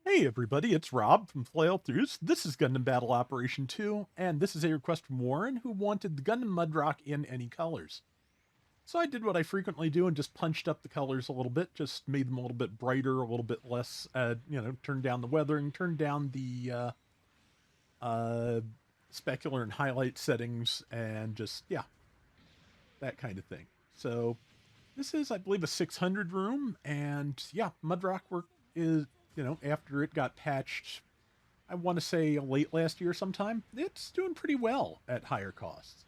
Hey everybody, it's Rob from Flailthroughs. This is Gundam Battle Operation 2, and this is a request from Warren, who wanted the Gundam Mudrock in any colors. So I did what I frequently do and just punched up the colors a little bit, just made them a little bit brighter, a little bit less, turned down the weathering, turned down the uh, specular and highlight settings, and just, yeah, that kind of thing. So this is, I believe, a 600 room, and yeah, Mudrock work is, after it got patched, I want to say late last year sometime, it's doing pretty well at higher costs.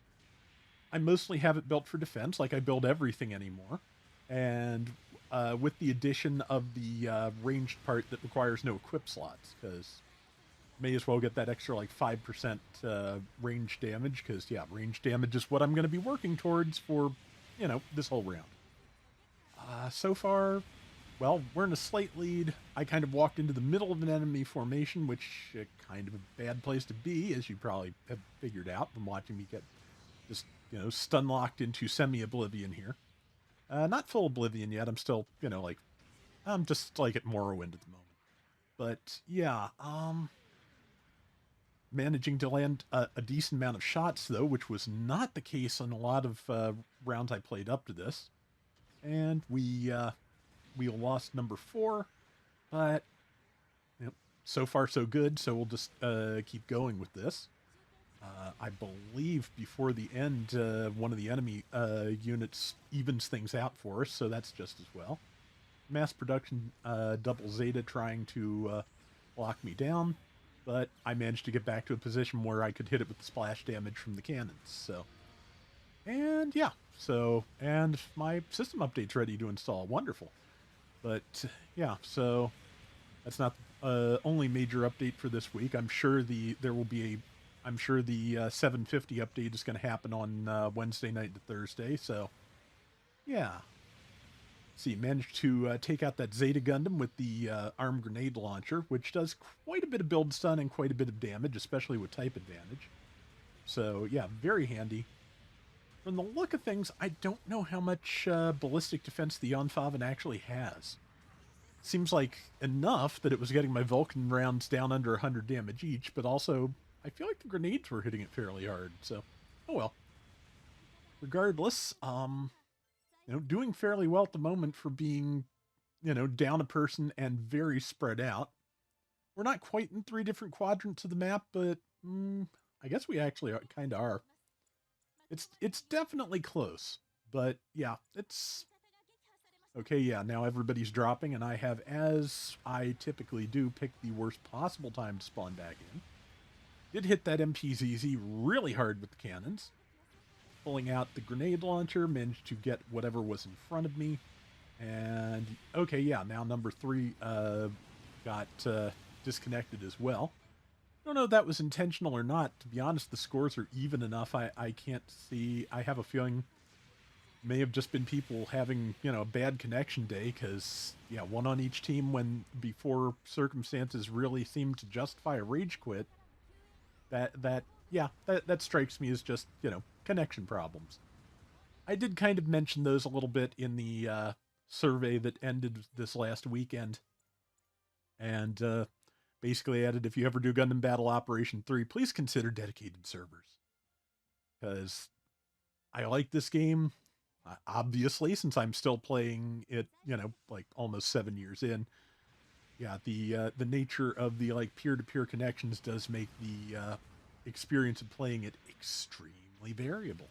I mostly have it built for defense, like I build everything anymore. And with the addition of the ranged part that requires no equip slots, because may as well get that extra like 5% range damage, because yeah, range damage is what I'm going to be working towards for, this whole round. So far, well, we're in a slight lead. I kind of walked into the middle of an enemy formation, which kind of a bad place to be, as you probably have figured out from watching me get just, stun locked into semi oblivion here. Not full oblivion yet. I'm still, I'm just like at Morrowind at the moment. But yeah, managing to land a decent amount of shots though, which was not the case in a lot of rounds I played up to this. And we lost number 4, but so far so good. So we'll just keep going with this. I believe before the end, one of the enemy units evens things out for us, so that's just as well. Mass production double Zeta trying to lock me down, but I managed to get back to a position where I could hit it with the splash damage from the cannons. So, and yeah, and my system update's ready to install. Wonderful. But yeah, so that's not the only major update for this week. I'm sure the 750 update is going to happen on Wednesday night to Thursday. So yeah, see, managed to take out that Zeta Gundam with the arm grenade launcher, which does quite a bit of build stun and quite a bit of damage, especially with type advantage. So yeah, very handy. From the look of things, I don't know how much ballistic defense the Yonfaven actually has. Seems like enough that it was getting my Vulcan rounds down under 100 damage each, but also I feel like the grenades were hitting it fairly hard. So, oh well. Regardless, doing fairly well at the moment for being, down a person and very spread out. We're not quite in 3 different quadrants of the map, but I guess we actually kind of are. It's definitely close, but yeah, it's okay, yeah, now everybody's dropping, and I have, as I typically do, picked the worst possible time to spawn back in. Did hit that MPZZ really hard with the cannons. Pulling out the grenade launcher, managed to get whatever was in front of me. And, okay, yeah, now number 3 got disconnected as well. I don't know if that was intentional or not. To be honest, the scores are even enough. I can't see. I have a feeling may have just been people having, a bad connection day, because yeah, one on each team when before circumstances really seemed to justify a rage quit. That strikes me as just, connection problems. I did kind of mention those a little bit in the survey that ended this last weekend, and basically added, if you ever do Gundam Battle Operation 3, please consider dedicated servers, because I like this game. Obviously, since I'm still playing it, like almost 7 years in. Yeah, the nature of the like peer-to-peer connections does make the experience of playing it extremely variable.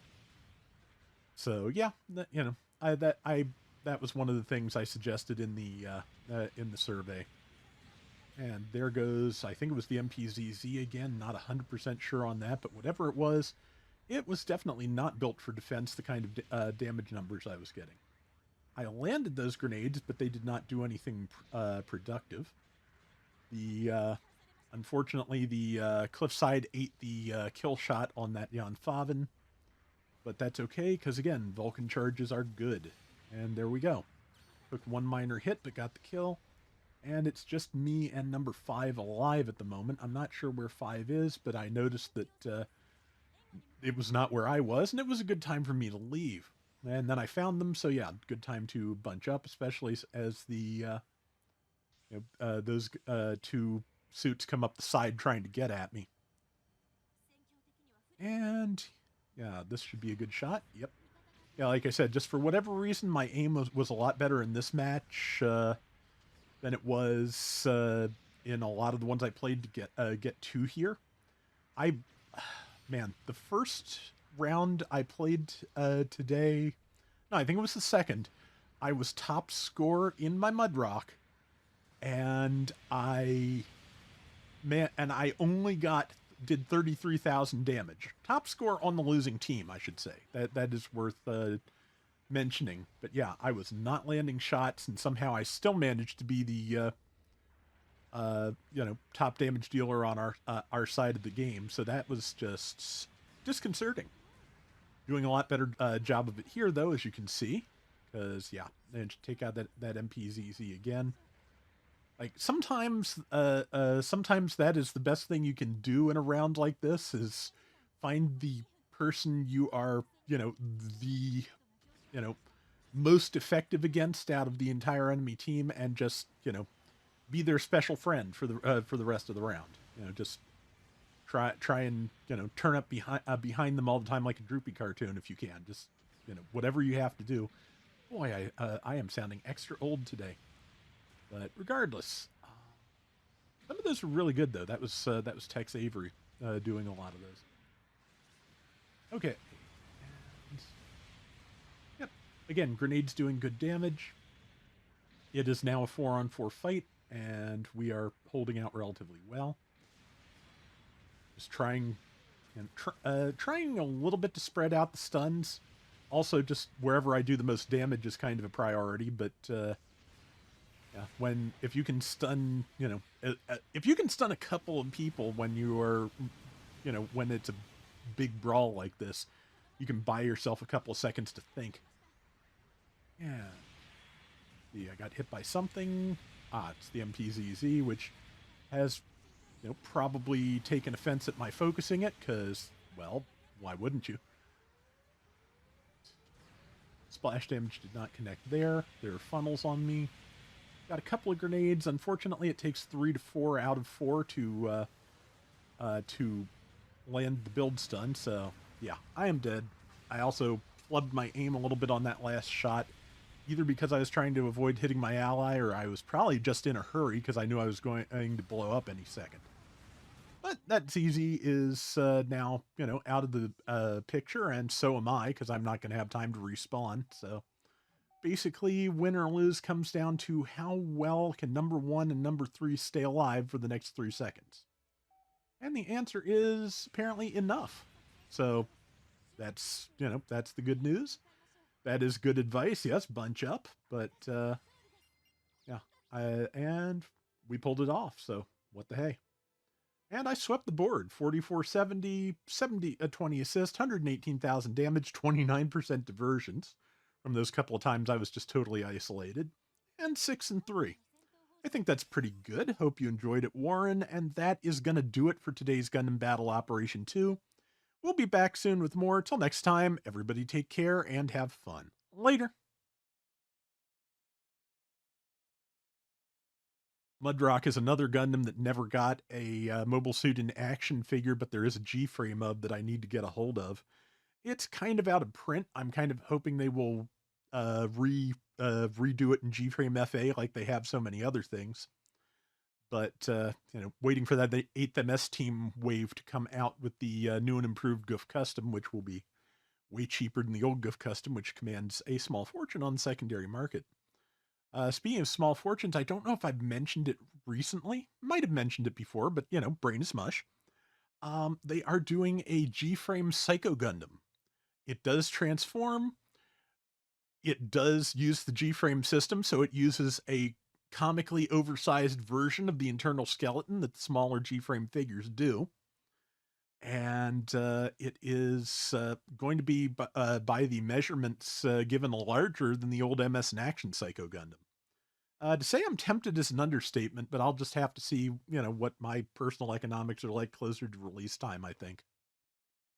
So yeah, that was one of the things I suggested in the survey. And there goes, I think it was the MPZZ again. Not 100% sure on that, but whatever it was definitely not built for defense. The kind of damage numbers I was getting. I landed those grenades, but they did not do anything productive. The Unfortunately, the cliffside ate the kill shot on that Jan Faven, but that's okay, because again, Vulcan charges are good. And there we go. Took one minor hit, but got the kill. And it's just me and number 5 alive at the moment. I'm not sure where 5 is, but I noticed that it was not where I was, and it was a good time for me to leave. And then I found them, so yeah, good time to bunch up, especially as the Those two suits come up the side trying to get at me. And yeah, this should be a good shot. Yep. Yeah, like I said, just for whatever reason, my aim was a lot better in this match than it was in a lot of the ones I played to get to here. I, man, the first round I played today, no, I think it was the second. I was top score in my Mudrock, and I only did 33,000 damage. Top score on the losing team, I should say. That is worth mentioning. But yeah, I was not landing shots, and somehow I still managed to be the top damage dealer on our side of the game. So that was just disconcerting. Doing a lot better job of it here, though, as you can see, because yeah, managed to take out that MPZZ again. Like sometimes that is the best thing you can do in a round like this is find the person you are, the, most effective against out of the entire enemy team, and just, be their special friend for the rest of the round. Just try and turn up behind them all the time like a droopy cartoon if you can. Just whatever you have to do. Boy, I am sounding extra old today. But regardless, some of those were really good though. That was Tex Avery doing a lot of those. Okay. And, yep. Again, grenades doing good damage. It is now a 4-on-4 fight, and we are holding out relatively well. Just trying a little bit to spread out the stuns. Also, just wherever I do the most damage is kind of a priority, but yeah, if you can stun, if you can stun a couple of people when you are, when it's a big brawl like this, you can buy yourself a couple of seconds to think. Yeah. See, I got hit by something. It's the MPZZ, which has, probably taken offense at my focusing it, because, well, why wouldn't you? Splash damage did not connect there. There are funnels on me. Got a couple of grenades. Unfortunately, it takes 3 to 4 out of 4 to land the build stun. So, yeah, I am dead. I also flubbed my aim a little bit on that last shot, either because I was trying to avoid hitting my ally, or I was probably just in a hurry because I knew I was going to blow up any second. But that ZZ is now, out of the picture, and so am I, because I'm not going to have time to respawn. So basically, win or lose comes down to how well can number 1 and number 3 stay alive for the next 3 seconds. And the answer is apparently enough. So that's, that's the good news. That is good advice. Yes, bunch up. But, yeah. And we pulled it off. So what the hey. And I swept the board. 4470, 20 assists, 118,000 damage, 29% diversions from those couple of times I was just totally isolated, and 6-3. I think that's pretty good. Hope you enjoyed it, Warren, and that is going to do it for today's Gundam Battle Operation 2. We'll be back soon with more. Till next time, everybody take care and have fun. Later. Mudrock is another Gundam that never got a Mobile Suit in Action figure, but there is a G-frame of that I need to get a hold of. It's kind of out of print. I'm kind of hoping they will redo it in G-frame FA like they have so many other things. But, waiting for that 8th MS Team wave to come out with the new and improved Goof Custom, which will be way cheaper than the old Goof Custom, which commands a small fortune on the secondary market. Speaking of small fortunes, I don't know if I've mentioned it recently. Might have mentioned it before, but, brain is mush. They are doing a G-frame Psycho Gundam. It does transform. It does use the G-frame system, so it uses a comically oversized version of the internal skeleton that the smaller G-frame figures do. And it is going to be, by the measurements given, larger than the old MS in Action Psycho Gundam. To say I'm tempted is an understatement, but I'll just have to see, what my personal economics are like closer to release time, I think.